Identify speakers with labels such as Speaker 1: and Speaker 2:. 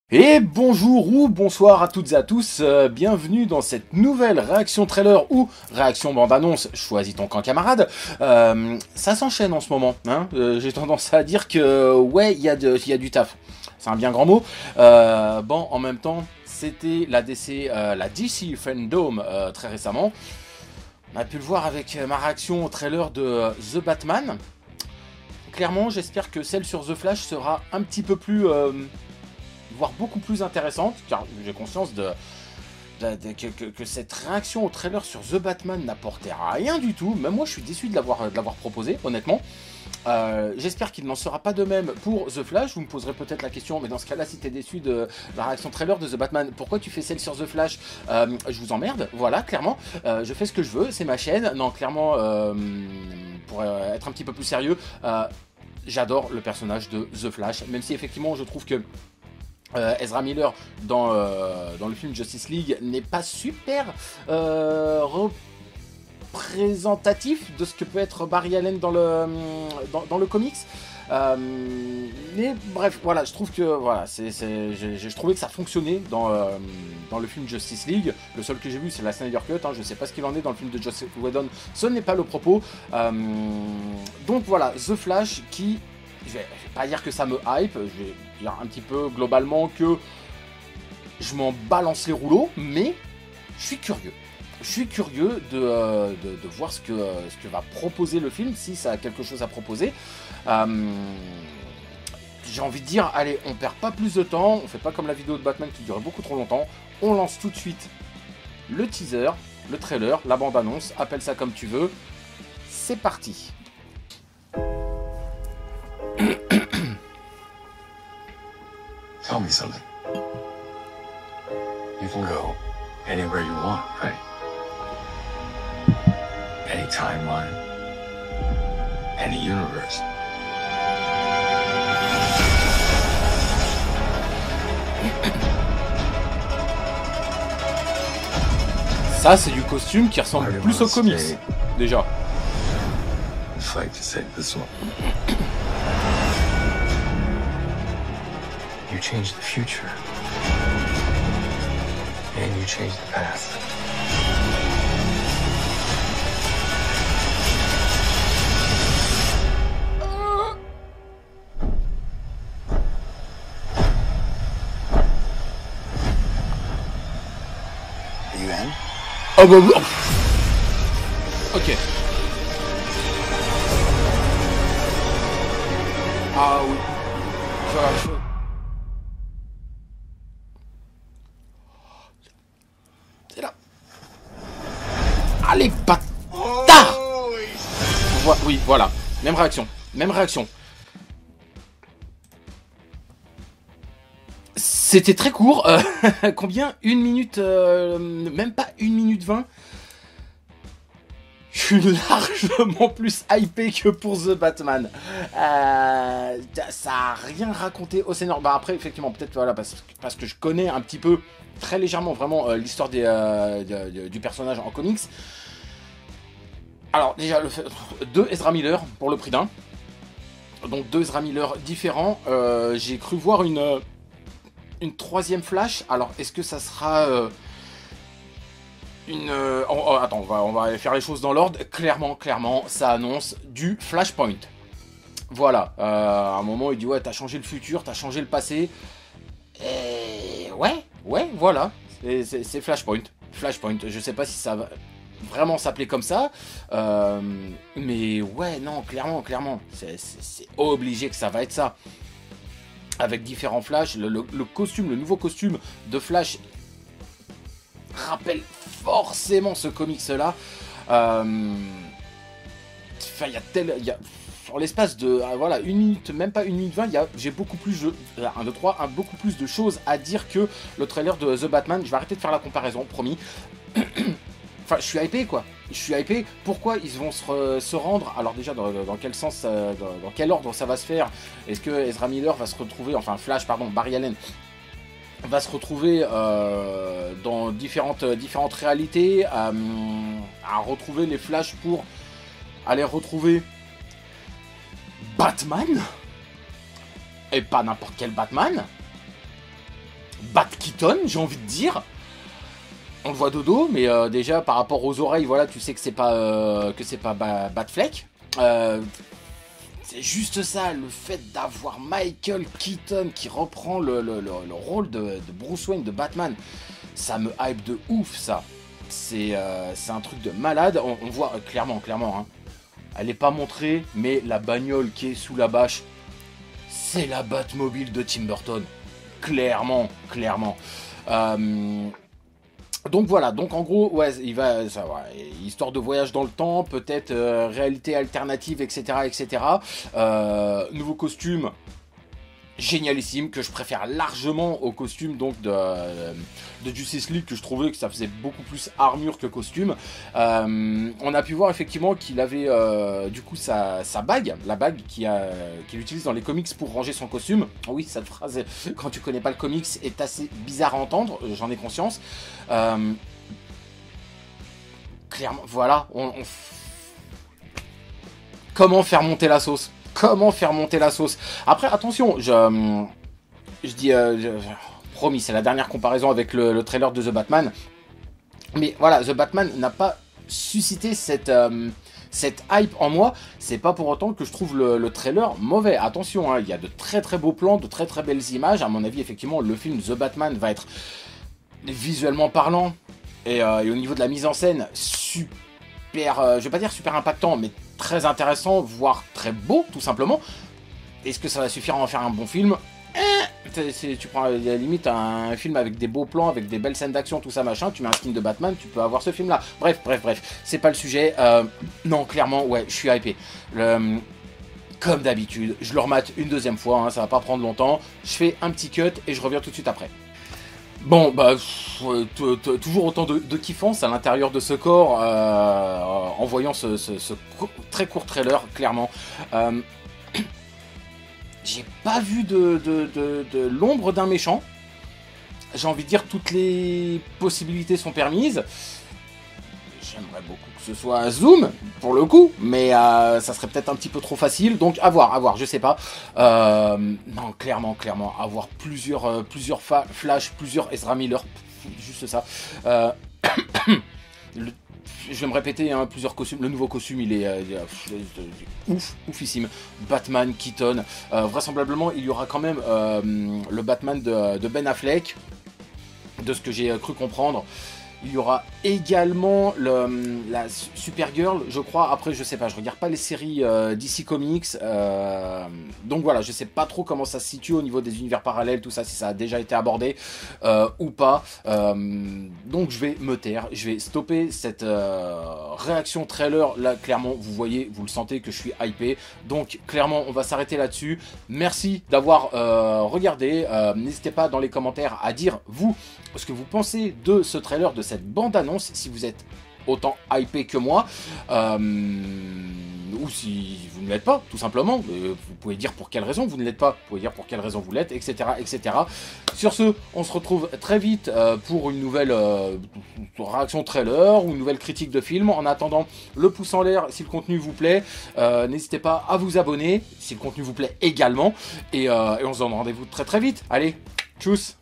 Speaker 1: Et bonjour ou bonsoir à toutes et à tous, bienvenue dans cette nouvelle réaction trailer ou réaction bande-annonce, choisis ton camp camarade. Ça s'enchaîne en ce moment, hein. J'ai tendance à dire que ouais, il y a du taf, c'est un bien grand mot. Bon, en même temps, c'était la DC Fandom très récemment. On a pu le voir avec ma réaction au trailer de The Batman. Clairement, j'espère que celle sur The Flash sera un petit peu plus... voire beaucoup plus intéressante, car j'ai conscience que cette réaction au trailer sur The Batman n'apportait rien du tout. Même moi, je suis déçu de l'avoir proposé, honnêtement. J'espère qu'il n'en sera pas de même pour The Flash. Vous me poserez peut-être la question, mais dans ce cas-là, si t'es déçu de la réaction trailer de The Batman, pourquoi tu fais celle sur The Flash? Je vous emmerde, voilà, clairement. Je fais ce que je veux, c'est ma chaîne. Non, clairement, pour être un petit peu plus sérieux, j'adore le personnage de The Flash, même si effectivement, je trouve que Ezra Miller dans le film Justice League n'est pas super représentatif de ce que peut être Barry Allen dans le comics. Mais bref, voilà, je trouve que voilà, je trouvais que ça fonctionnait dans le film Justice League. Le seul que j'ai vu, c'est la Snyder Cut. Hein, je sais pas ce qu'il en est dans le film de Joss Whedon. Ce n'est pas le propos. Donc voilà, The Flash qui... Je vais pas dire que ça me hype, je vais dire un petit peu globalement que je m'en balance les rouleaux, mais je suis curieux. Je suis curieux de voir ce que va proposer le film, si ça a quelque chose à proposer. J'ai envie de dire, allez, on perd pas plus de temps, on fait pas comme la vidéo de Batman qui durait beaucoup trop longtemps, on lance tout de suite le teaser, le trailer, la bande-annonce, appelle ça comme tu veux, c'est parti.
Speaker 2: Tell me something. You can go anywhere you want, right? Any timeline, any universe.
Speaker 1: Ça, c'est du costume qui ressemble plus au comics, déjà.
Speaker 2: Fight to save this one. You change the future. And you change the past. Are you in?
Speaker 1: Oh bah oui. Ok. Ah oui. C'est là. Allez, bâtard. Oui, voilà. Même réaction. Même réaction. C'était très court. Combien? 1 minute... même pas 1 minute 20. Je suis largement plus hypé que pour The Batman. Ça a rien raconté au scénario. Bah après, effectivement, peut-être voilà, parce que je connais un petit peu, très légèrement, vraiment, l'histoire du personnage en comics. Alors, déjà, deux Ezra Miller pour le prix d'un. Donc, deux Ezra Miller différents. J'ai cru voir une troisième Flash. Alors, est-ce que ça sera... attends, on va faire les choses dans l'ordre. Clairement, ça annonce du Flashpoint. Voilà. À un moment, il dit ouais, t'as changé le futur, t'as changé le passé. Et ouais, voilà. C'est Flashpoint. Flashpoint. Je sais pas si ça va vraiment s'appeler comme ça. Mais ouais, non, clairement. C'est obligé que ça va être ça. Avec différents Flash. Le costume, le nouveau costume de Flash rappelle forcément ce comics là. Enfin, il y a en l'espace de voilà 1 minute, même pas 1 minute 20, j'ai beaucoup plus de beaucoup plus de choses à dire que le trailer de The Batman. Je vais arrêter de faire la comparaison, promis. Enfin, je suis hypé quoi. Je suis hypé. Pourquoi ils vont se rendre? Alors déjà, dans quel sens, dans quel ordre ça va se faire? Est-ce que Ezra Miller va se retrouver, enfin Flash, pardon, Barry Allen va se retrouver dans différentes réalités, à retrouver les Flash pour aller retrouver Batman? Et pas n'importe quel Batman. Bat Keaton, j'ai envie de dire. On le voit de dos, mais déjà par rapport aux oreilles, voilà, tu sais que c'est pas Batfleck. C'est juste ça, le fait d'avoir Michael Keaton qui reprend le rôle de Bruce Wayne, de Batman, ça me hype de ouf, ça. C'est un truc de malade. On voit clairement, hein. Elle n'est pas montrée, mais la bagnole qui est sous la bâche, c'est la Batmobile de Tim Burton. Clairement. Donc voilà, donc en gros, ouais, il va, ça, ouais, histoire de voyage dans le temps, peut-être réalité alternative, etc. Nouveau costume, génialissime, que je préfère largement au costume donc de Justice League, que je trouvais que ça faisait beaucoup plus armure que costume. On a pu voir effectivement qu'il avait du coup sa bague, la bague qu'il utilise dans les comics pour ranger son costume. Oui, cette phrase, quand tu connais pas le comics, est assez bizarre à entendre, j'en ai conscience. Clairement, voilà, comment faire monter la sauce? Comment faire monter la sauce? Après, attention, je dis, promis, c'est la dernière comparaison avec le trailer de The Batman. Mais voilà, The Batman n'a pas suscité cette hype en moi. C'est pas pour autant que je trouve le trailer mauvais. Attention, hein, il y a de très beaux plans, de très belles images. À mon avis, effectivement, le film The Batman va être visuellement parlant et au niveau de la mise en scène, super, je vais pas dire super impactant, mais très intéressant, voire très beau, tout simplement. Est-ce que ça va suffire à en faire un bon film? Tu prends à la limite un film avec des beaux plans, avec des belles scènes d'action, tout ça machin, tu mets un skin de Batman, tu peux avoir ce film là. Bref, c'est pas le sujet. Non, clairement, ouais, je suis hypé. Comme d'habitude, je le remate une deuxième fois, hein, ça va pas prendre longtemps. Je fais un petit cut et je reviens tout de suite après. Bon, bah, toujours autant de kiffance à l'intérieur de ce corps en voyant ce très court trailer, clairement. J'ai pas vu de l'ombre d'un méchant. J'ai envie de dire toutes les possibilités sont permises. J'aimerais beaucoup que ce soit un zoom, pour le coup, mais ça serait peut-être un petit peu trop facile, donc à voir, je sais pas. Non, clairement, avoir plusieurs Flash, plusieurs Ezra Miller, juste ça. Je vais me répéter, hein, plusieurs costumes. Le nouveau costume, il est oufissime. Batman, Keaton. Vraisemblablement, il y aura quand même le Batman de Ben Affleck, de ce que j'ai cru comprendre. Il y aura également la Supergirl, je crois. Après, je sais pas, je regarde pas les séries DC Comics. Donc voilà, je sais pas trop comment ça se situe au niveau des univers parallèles, tout ça, si ça a déjà été abordé ou pas. Donc je vais me taire, je vais stopper cette réaction trailer. Là, clairement, vous voyez, vous le sentez que je suis hypé. Donc clairement, on va s'arrêter là-dessus. Merci d'avoir regardé. N'hésitez pas dans les commentaires à dire, vous, ce que vous pensez de ce trailer, de cette bande-annonce, si vous êtes autant hypé que moi, ou si vous ne l'êtes pas, tout simplement. Vous pouvez dire pour quelle raison vous ne l'êtes pas, vous pouvez dire pour quelle raison vous l'êtes, etc. Sur ce, on se retrouve très vite pour une nouvelle réaction trailer ou une nouvelle critique de film. En attendant, le pouce en l'air si le contenu vous plaît. N'hésitez pas à vous abonner si le contenu vous plaît également. Et on se donne rendez-vous très vite. Allez, tchuss!